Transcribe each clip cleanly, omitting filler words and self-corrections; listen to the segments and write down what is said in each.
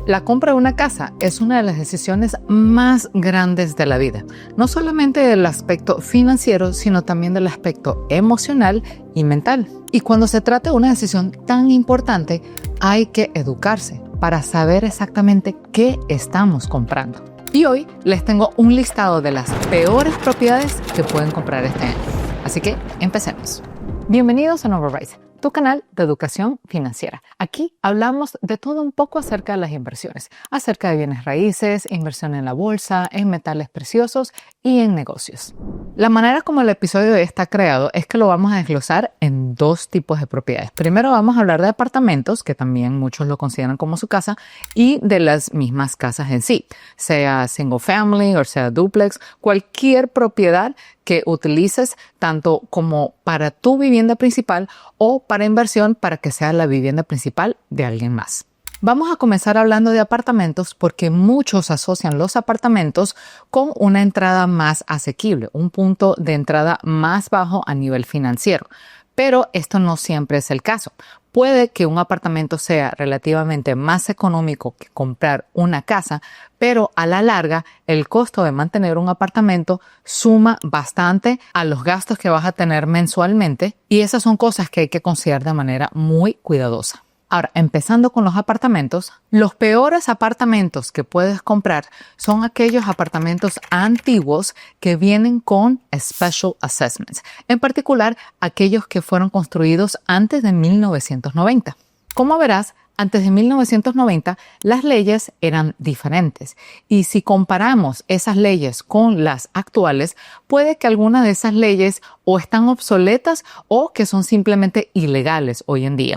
La compra de una casa es una de las decisiones más grandes de la vida, no solamente del aspecto financiero, sino también del aspecto emocional y mental. Y cuando se trata de una decisión tan importante, hay que educarse para saber exactamente qué estamos comprando. Y hoy les tengo un listado de las peores propiedades que pueden comprar este año. Así que empecemos. Bienvenidos a Novarise, tu canal de educación financiera. Aquí hablamos de todo un poco acerca de las inversiones, acerca de bienes raíces, inversión en la bolsa, en metales preciosos y en negocios. La manera como el episodio de hoy está creado es que lo vamos a desglosar en dos tipos de propiedades. Primero vamos a hablar de apartamentos, que también muchos lo consideran como su casa, y de las mismas casas en sí, sea single family o sea duplex, cualquier propiedad que utilices tanto como para tu vivienda principal o para inversión para que sea la vivienda principal de alguien más. Vamos a comenzar hablando de apartamentos porque muchos asocian los apartamentos con una entrada más asequible, un punto de entrada más bajo a nivel financiero. Pero esto no siempre es el caso. Puede que un apartamento sea relativamente más económico que comprar una casa, pero a la larga el costo de mantener un apartamento suma bastante a los gastos que vas a tener mensualmente y esas son cosas que hay que considerar de manera muy cuidadosa. Ahora, empezando con los apartamentos, los peores apartamentos que puedes comprar son aquellos apartamentos antiguos que vienen con Special Assessments, en particular aquellos que fueron construidos antes de 1990. Como verás, antes de 1990 las leyes eran diferentes y si comparamos esas leyes con las actuales, puede que algunas de esas leyes o están obsoletas o que son simplemente ilegales hoy en día.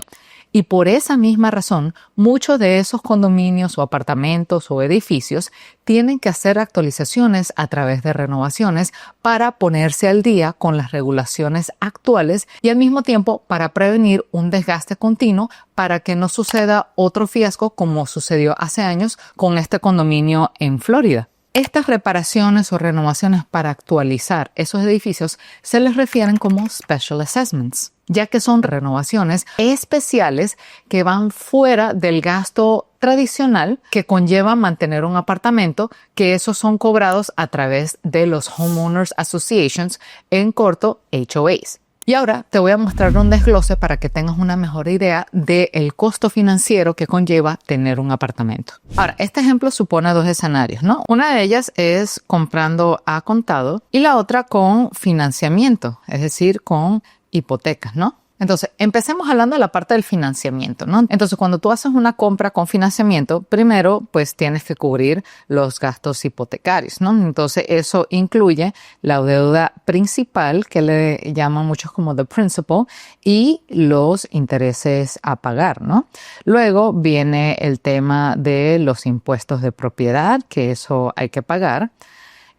Y por esa misma razón, muchos de esos condominios o apartamentos o edificios tienen que hacer actualizaciones a través de renovaciones para ponerse al día con las regulaciones actuales y al mismo tiempo para prevenir un desgaste continuo para que no suceda otro fiasco como sucedió hace años con este condominio en Florida. Estas reparaciones o renovaciones para actualizar esos edificios se les refieren como Special Assessments, ya que son renovaciones especiales que van fuera del gasto tradicional que conlleva mantener un apartamento, que esos son cobrados a través de los Homeowners Associations, en corto HOAs. Y ahora te voy a mostrar un desglose para que tengas una mejor idea del costo financiero que conlleva tener un apartamento. Ahora, este ejemplo supone dos escenarios, ¿no? Una de ellas es comprando a contado y la otra con financiamiento, es decir, con hipotecas, ¿no? Entonces, empecemos hablando de la parte del financiamiento, ¿no? Entonces, cuando tú haces una compra con financiamiento, primero, pues tienes que cubrir los gastos hipotecarios, ¿no? Entonces, eso incluye la deuda principal, que le llaman muchos como the principal, y los intereses a pagar, ¿no? Luego viene el tema de los impuestos de propiedad, que eso hay que pagar.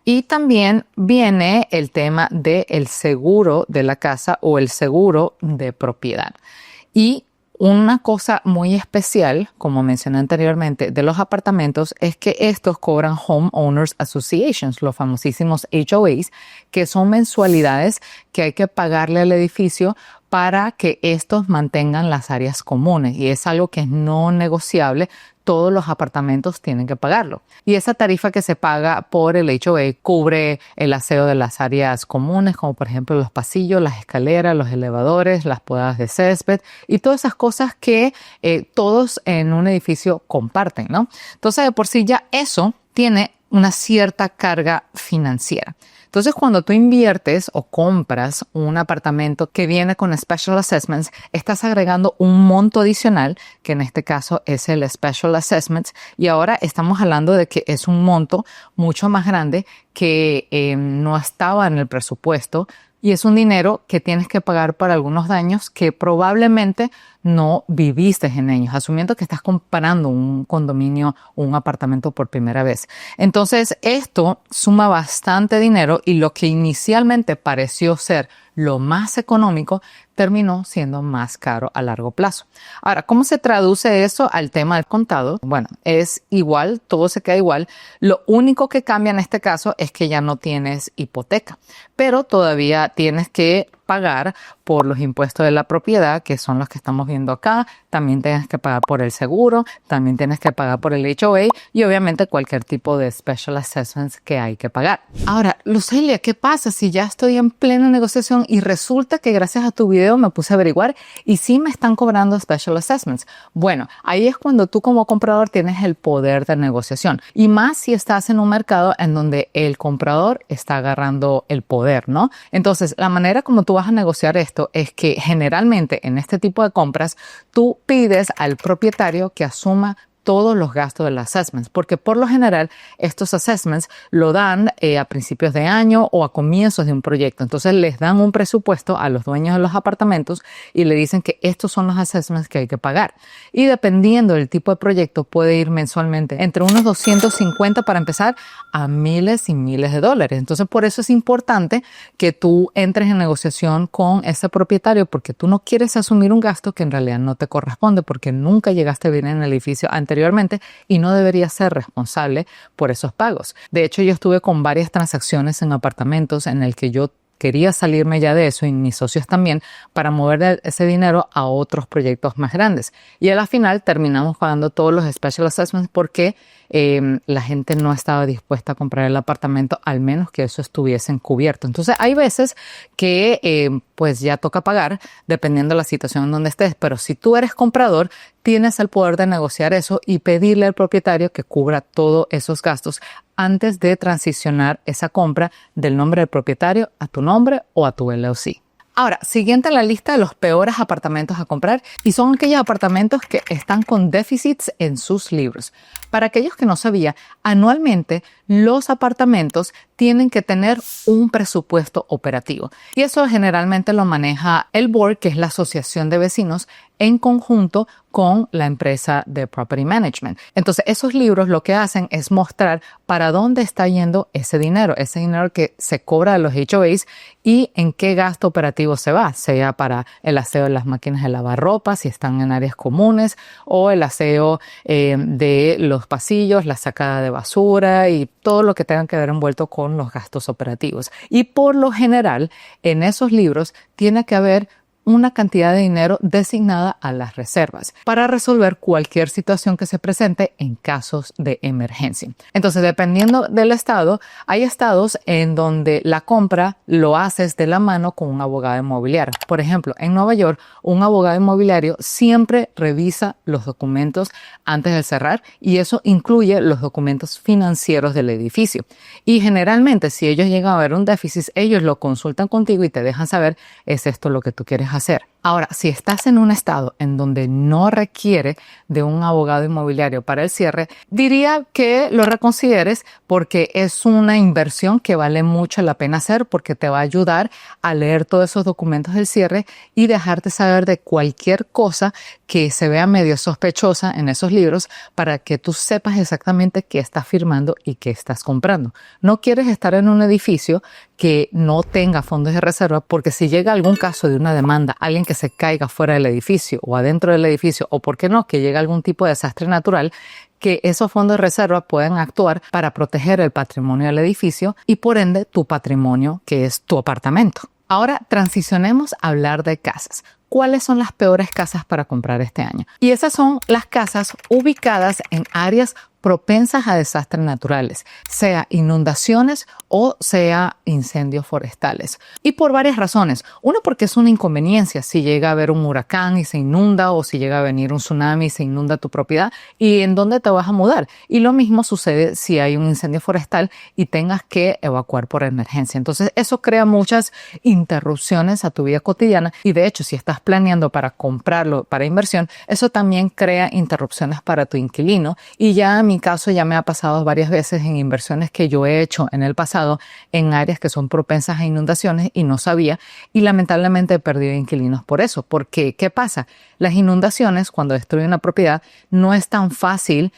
Y también viene el tema del seguro de la casa o el seguro de propiedad. Y una cosa muy especial, como mencioné anteriormente, de los apartamentos es que estos cobran Homeowners Associations, los famosísimos HOAs, que son mensualidades que hay que pagarle al edificio para que estos mantengan las áreas comunes. Y es algo que es no negociable. Todos los apartamentos tienen que pagarlo. Y esa tarifa que se paga por el HOA cubre el aseo de las áreas comunes, como por ejemplo los pasillos, las escaleras, los elevadores, las podadas de césped y todas esas cosas que todos en un edificio comparten, ¿no? Entonces, de por sí ya eso tiene una cierta carga financiera. Entonces, cuando tú inviertes o compras un apartamento que viene con Special Assessments, estás agregando un monto adicional, que en este caso es el Special Assessments, y ahora estamos hablando de que es un monto mucho más grande que no estaba en el presupuesto y es un dinero que tienes que pagar por algunos daños que probablemente no viviste en ellos, asumiendo que estás comprando un condominio o un apartamento por primera vez. Entonces, esto suma bastante dinero y lo que inicialmente pareció ser lo más económico terminó siendo más caro a largo plazo. Ahora, ¿cómo se traduce eso al tema del contado? Bueno, es igual, todo se queda igual. Lo único que cambia en este caso es que ya no tienes hipoteca, pero todavía tienes que pagar por los impuestos de la propiedad, que son los que estamos viendo acá. También tienes que pagar por el seguro, también tienes que pagar por el HOA y obviamente cualquier tipo de special assessments que hay que pagar. Ahora, Lucelia, ¿qué pasa si ya estoy en plena negociación y resulta que gracias a tu video me puse a averiguar y sí me están cobrando special assessments? Bueno, ahí es cuando tú como comprador tienes el poder de negociación, y más si estás en un mercado en donde el comprador está agarrando el poder, ¿no? Entonces, la manera como tú vas a negociar esto es que generalmente en este tipo de compras tú pides al propietario que asuma todos los gastos del assessments, porque por lo general estos assessments lo dan a principios de año o a comienzos de un proyecto. Entonces les dan un presupuesto a los dueños de los apartamentos y le dicen que estos son los assessments que hay que pagar. Y dependiendo del tipo de proyecto puede ir mensualmente entre unos 250 para empezar a miles y miles de dólares. Entonces por eso es importante que tú entres en negociación con ese propietario, porque tú no quieres asumir un gasto que en realidad no te corresponde porque nunca llegaste bien en el edificio anteriormente y no deberías ser responsable por esos pagos. De hecho, yo estuve con varias transacciones en apartamentos en el que yo quería salirme ya de eso y mis socios también para mover ese dinero a otros proyectos más grandes. Y a la final terminamos pagando todos los special assessments porque la gente no estaba dispuesta a comprar el apartamento, al menos que eso estuviese encubierto. Entonces hay veces que pues ya toca pagar dependiendo de la situación en donde estés, pero si tú eres comprador tienes el poder de negociar eso y pedirle al propietario que cubra todos esos gastos antes de transicionar esa compra del nombre del propietario a tu nombre o a tu LLC. Ahora, siguiente en la lista de los peores apartamentos a comprar, y son aquellos apartamentos que están con déficits en sus libros. Para aquellos que no sabían, anualmente los apartamentos tienen que tener un presupuesto operativo. Y eso generalmente lo maneja el board, que es la asociación de vecinos, en conjunto con la empresa de property management. Entonces, esos libros lo que hacen es mostrar para dónde está yendo ese dinero que se cobra de los HOAs y en qué gasto operativo se va, sea para el aseo de las máquinas de lavar ropa, si están en áreas comunes, o el aseo de los pasillos, la sacada de basura y todo lo que tenga que ver envuelto con los gastos operativos. Y por lo general, en esos libros tiene que haber una cantidad de dinero designada a las reservas para resolver cualquier situación que se presente en casos de emergencia. Entonces, dependiendo del estado, hay estados en donde la compra lo haces de la mano con un abogado inmobiliario. Por ejemplo, en Nueva York, un abogado inmobiliario siempre revisa los documentos antes de cerrar y eso incluye los documentos financieros del edificio. Y generalmente, si ellos llegan a ver un déficit, ellos lo consultan contigo y te dejan saber, ¿es esto lo que tú quieres hacer? Ahora, si estás en un estado en donde no requiere de un abogado inmobiliario para el cierre, diría que lo reconsideres porque es una inversión que vale mucho la pena hacer porque te va a ayudar a leer todos esos documentos del cierre y dejarte saber de cualquier cosa que se vea medio sospechosa en esos libros para que tú sepas exactamente qué estás firmando y qué estás comprando. No quieres estar en un edificio que no tenga fondos de reserva porque si llega algún caso de una demanda, alguien que se caiga fuera del edificio o adentro del edificio, o por qué no, que llegue algún tipo de desastre natural, que esos fondos de reserva pueden actuar para proteger el patrimonio del edificio y por ende tu patrimonio, que es tu apartamento. Ahora transicionemos a hablar de casas. ¿Cuáles son las peores casas para comprar este año? Y esas son las casas ubicadas en áreas propensas a desastres naturales, sea inundaciones o sea incendios forestales. Y por varias razones. Uno, porque es una inconveniencia si llega a haber un huracán y se inunda, o si llega a venir un tsunami y se inunda tu propiedad, y en dónde te vas a mudar. Y lo mismo sucede si hay un incendio forestal y tengas que evacuar por emergencia. Entonces eso crea muchas interrupciones a tu vida cotidiana y de hecho si estás planeando para comprarlo para inversión, eso también crea interrupciones para tu inquilino. Y ya en mi caso ya me ha pasado varias veces en inversiones que yo he hecho en el pasado en áreas que son propensas a inundaciones y no sabía, y lamentablemente he perdido inquilinos por eso. Porque, ¿qué pasa? Las inundaciones, cuando destruyen una propiedad, no es tan fácil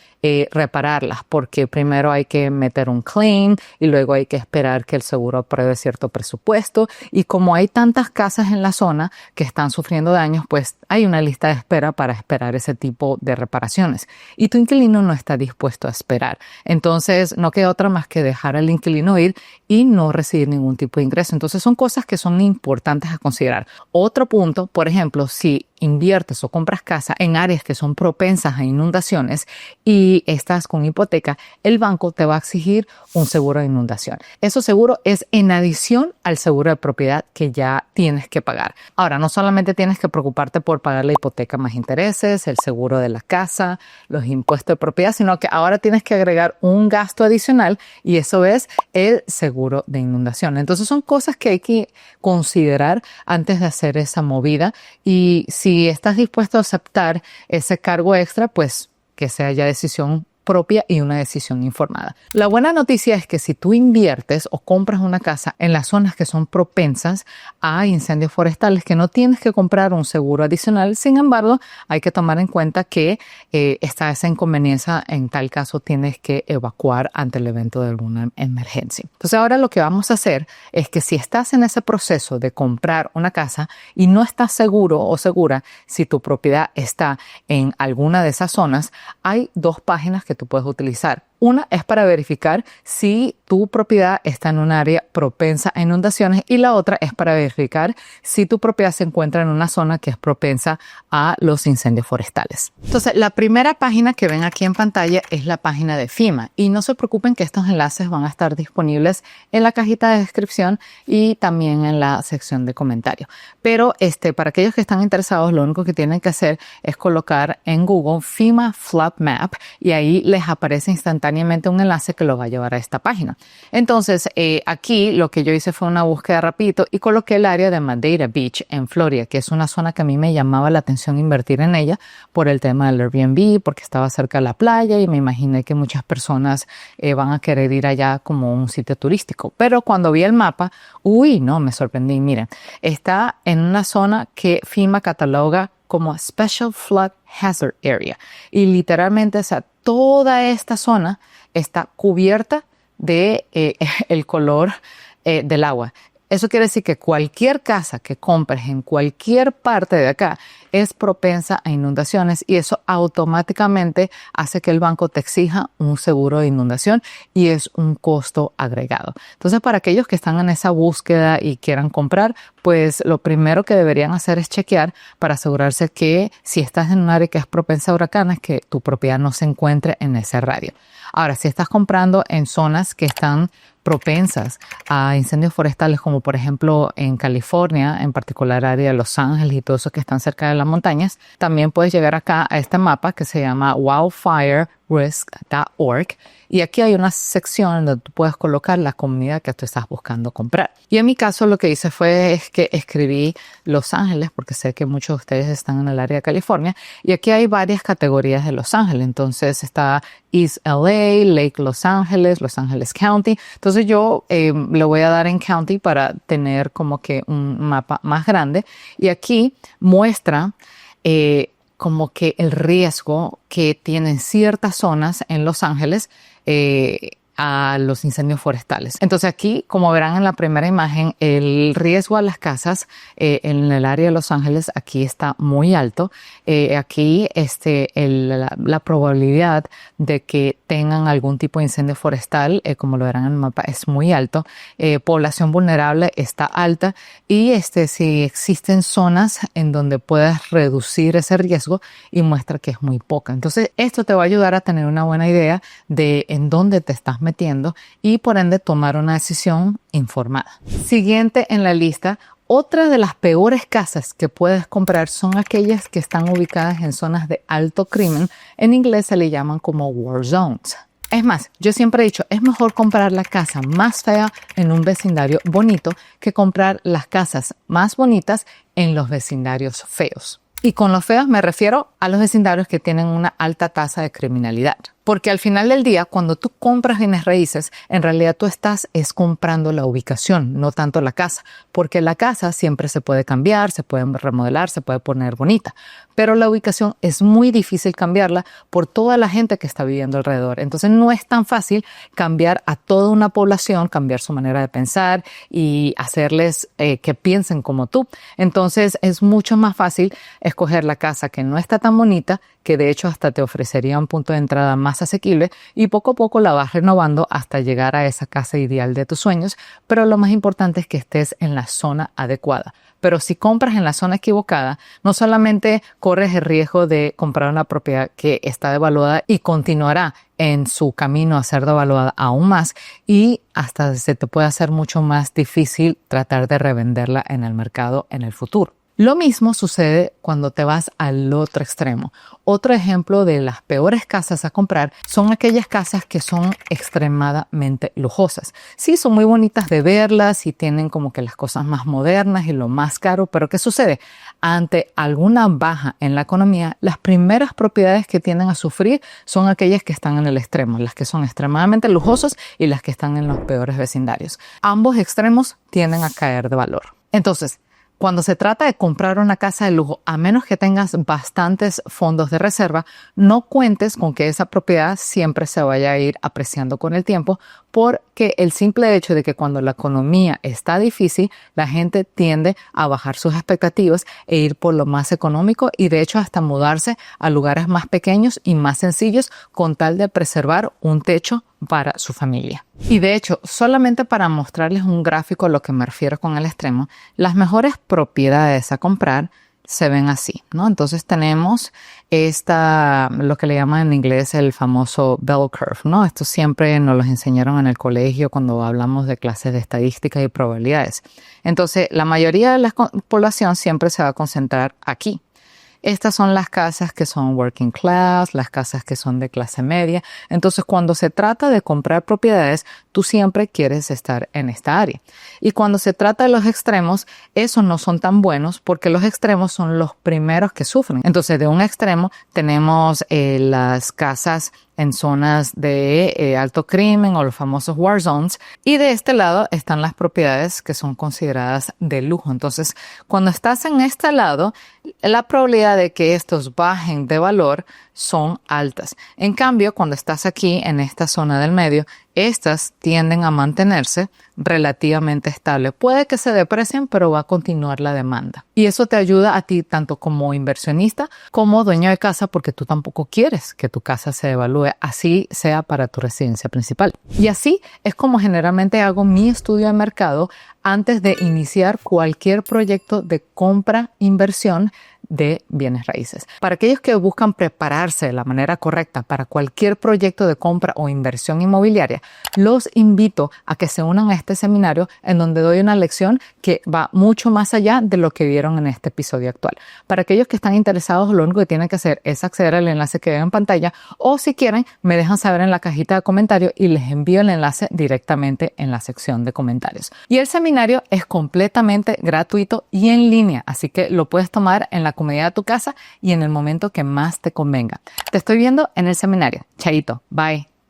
repararlas, porque primero hay que meter un claim y luego hay que esperar que el seguro apruebe cierto presupuesto. Y como hay tantas casas en la zona que están sufriendo daños, pues hay una lista de espera para esperar ese tipo de reparaciones. Y tu inquilino no está dispuesto a esperar. Entonces no queda otra más que dejar al inquilino ir y no recibir ningún tipo de ingreso. Entonces son cosas que son importantes a considerar. Otro punto, por ejemplo, si inviertes o compras casa en áreas que son propensas a inundaciones y estás con hipoteca, el banco te va a exigir un seguro de inundación. Ese seguro es en adición al seguro de propiedad que ya tienes que pagar. Ahora, no solamente tienes que preocuparte por pagar la hipoteca más intereses, el seguro de la casa, los impuestos de propiedad, sino que ahora tienes que agregar un gasto adicional y eso es el seguro de inundación. Entonces son cosas que hay que considerar antes de hacer esa movida, y si estás dispuesto a aceptar ese cargo extra, pues que sea ya decisión propia y una decisión informada. La buena noticia es que si tú inviertes o compras una casa en las zonas que son propensas a incendios forestales, que no tienes que comprar un seguro adicional. Sin embargo, hay que tomar en cuenta que está esa inconveniencia. En tal caso, tienes que evacuar ante el evento de alguna emergencia. Entonces, ahora lo que vamos a hacer es que si estás en ese proceso de comprar una casa y no estás seguro o segura si tu propiedad está en alguna de esas zonas, hay dos páginas que tú puedes utilizar. Una es para verificar si tu propiedad está en un área propensa a inundaciones y la otra es para verificar si tu propiedad se encuentra en una zona que es propensa a los incendios forestales. Entonces, la primera página que ven aquí en pantalla es la página de FEMA y no se preocupen que estos enlaces van a estar disponibles en la cajita de descripción y también en la sección de comentarios. Pero para aquellos que están interesados, lo único que tienen que hacer es colocar en Google FEMA Flood Map y ahí les aparece instantáneamente un enlace que lo va a llevar a esta página. Entonces, aquí lo que yo hice fue una búsqueda rapidito y coloqué el área de Madeira Beach en Florida, que es una zona que a mí me llamaba la atención invertir en ella por el tema del Airbnb, porque estaba cerca de la playa y me imaginé que muchas personas van a querer ir allá como un sitio turístico. Pero cuando vi el mapa, no, me sorprendí. Miren, está en una zona que FEMA cataloga como Special Flood Hazard Area. Y literalmente, toda esta zona está cubierta de el color del agua. Eso quiere decir que cualquier casa que compres en cualquier parte de acá es propensa a inundaciones y eso automáticamente hace que el banco te exija un seguro de inundación y es un costo agregado. Entonces, para aquellos que están en esa búsqueda y quieran comprar, pues lo primero que deberían hacer es chequear para asegurarse que si estás en un área que es propensa a huracanes, que tu propiedad no se encuentre en ese radio. Ahora, si estás comprando en zonas que están propensas a incendios forestales, como por ejemplo en California, en particular área de Los Ángeles y todos esos que están cerca de las montañas, también puedes llegar acá a este mapa que se llama wildfirerisk.org y aquí hay una sección donde tú puedes colocar la comunidad que tú estás buscando comprar. Y en mi caso lo que hice es que escribí Los Ángeles, porque sé que muchos de ustedes están en el área de California y aquí hay varias categorías de Los Ángeles. Entonces está East LA, Lake Los Ángeles, Los Ángeles County. Entonces yo le voy a dar en County para tener como que un mapa más grande y aquí muestra como que el riesgo que tienen ciertas zonas en Los Ángeles a los incendios forestales. Entonces aquí, como verán en la primera imagen, el riesgo a las casas en el área de Los Ángeles aquí está muy alto. Aquí la probabilidad de que tengan algún tipo de incendio forestal, como lo verán en el mapa, es muy alto. Población vulnerable está alta y si existen zonas en donde puedas reducir ese riesgo y muestra que es muy poca. Entonces esto te va a ayudar a tener una buena idea de en dónde te estás metiendo y por ende tomar una decisión informada. Siguiente en la lista, otra de las peores casas que puedes comprar son aquellas que están ubicadas en zonas de alto crimen. En inglés se le llaman como war zones. Es más, yo siempre he dicho, es mejor comprar la casa más fea en un vecindario bonito que comprar las casas más bonitas en los vecindarios feos. Y con los feos me refiero a los vecindarios que tienen una alta tasa de criminalidad. Porque al final del día, cuando tú compras bienes raíces, en realidad tú estás comprando la ubicación, no tanto la casa. Porque la casa siempre se puede cambiar, se puede remodelar, se puede poner bonita. Pero la ubicación es muy difícil cambiarla por toda la gente que está viviendo alrededor. Entonces no es tan fácil cambiar a toda una población, cambiar su manera de pensar y hacerles que piensen como tú. Entonces es mucho más fácil escoger la casa que no está tan bonita, que de hecho hasta te ofrecería un punto de entrada más asequible, y poco a poco la vas renovando hasta llegar a esa casa ideal de tus sueños. Pero lo más importante es que estés en la zona adecuada. Pero si compras en la zona equivocada, no solamente corres el riesgo de comprar una propiedad que está devaluada y continuará en su camino a ser devaluada aún más, y hasta se te puede hacer mucho más difícil tratar de revenderla en el mercado en el futuro. Lo mismo sucede cuando te vas al otro extremo. Otro ejemplo de las peores casas a comprar son aquellas casas que son extremadamente lujosas. Sí, son muy bonitas de verlas y tienen como que las cosas más modernas y lo más caro, pero ¿qué sucede? Ante alguna baja en la economía, las primeras propiedades que tienden a sufrir son aquellas que están en el extremo, las que son extremadamente lujosas y las que están en los peores vecindarios. Ambos extremos tienden a caer de valor. Entonces, cuando se trata de comprar una casa de lujo, a menos que tengas bastantes fondos de reserva, no cuentes con que esa propiedad siempre se vaya a ir apreciando con el tiempo, porque el simple hecho de que cuando la economía está difícil, la gente tiende a bajar sus expectativas e ir por lo más económico, y de hecho hasta mudarse a lugares más pequeños y más sencillos con tal de preservar un techo para su familia. Y de hecho, solamente para mostrarles un gráfico a lo que me refiero con el extremo, las mejores propiedades a comprar se ven así, ¿no? Entonces tenemos lo que le llaman en inglés el famoso bell curve, ¿no? Esto siempre nos lo enseñaron en el colegio cuando hablamos de clases de estadística y probabilidades. Entonces, la mayoría de la población siempre se va a concentrar aquí. Estas son las casas que son working class, las casas que son de clase media. Entonces, cuando se trata de comprar propiedades, tú siempre quieres estar en esta área. Y cuando se trata de los extremos, esos no son tan buenos porque los extremos son los primeros que sufren. Entonces, de un extremo tenemos las casas en zonas de alto crimen o los famosos war zones, y de este lado están las propiedades que son consideradas de lujo. Entonces, cuando estás en este lado, la probabilidad de que estos bajen de valor son altas. En cambio, cuando estás aquí en esta zona del medio, estas tienden a mantenerse relativamente estable. Puede que se deprecien, pero va a continuar la demanda. Y eso te ayuda a ti tanto como inversionista como dueño de casa, porque tú tampoco quieres que tu casa se devalúe, así sea para tu residencia principal. Y así es como generalmente hago mi estudio de mercado antes de iniciar cualquier proyecto de compra-inversión de bienes raíces. Para aquellos que buscan prepararse de la manera correcta para cualquier proyecto de compra o inversión inmobiliaria, los invito a que se unan a este seminario en donde doy una lección que va mucho más allá de lo que vieron en este episodio actual. Para aquellos que están interesados, lo único que tienen que hacer es acceder al enlace que ven en pantalla, o si quieren, me dejan saber en la cajita de comentarios y les envío el enlace directamente en la sección de comentarios. Y el seminario es completamente gratuito y en línea, así que lo puedes tomar en la comodidad de tu casa y en el momento que más te convenga. Te estoy viendo en el seminario. Chaito. Bye.